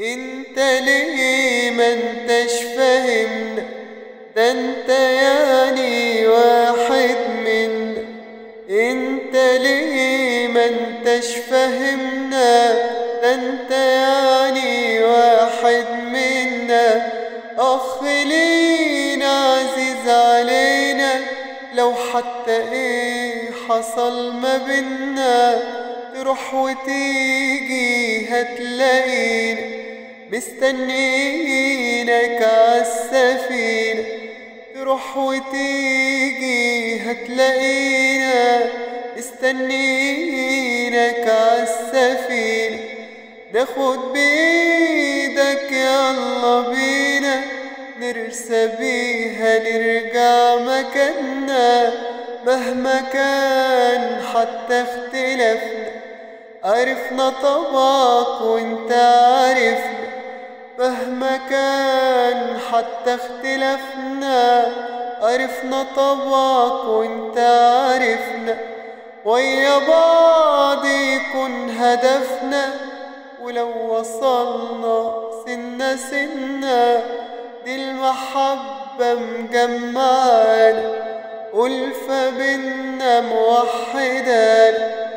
انت ليه ما انتش فاهمنا؟ ده انت يعني واحد منا. انت ليه ما انتش فاهمنا؟ ده انت يعني واحد منا. اخ لينا عزيز علينا، لو حتى ايه حصل ما بينا تروح وتيجي هتلاقينا مستنيينك عالسفينة. تروح وتيجي هتلاقينا مستنيينك عالسفينة. ناخد بإيدك يلا بينا نرسى بيها نرجع مكاننا. مهما كان حتى اختلافنا عرفنا طبعك وانت عارفنا. مهما كان حتى اختلافنا عرفنا طبعك وانت عارفنا. ويا بعض يكون هدفنا، ولو وصلنا سنة سنة دي المحبة مجمعانا، ألفة بينا موحدانا.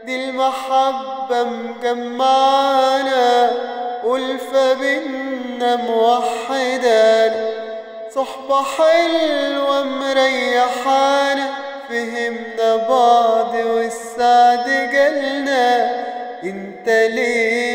دي المحبة مجمعانا، ألفة بينا موحدانا. صحبة حلوة مريحانا، فهمنا بعض والسعد جالنا. انت ليه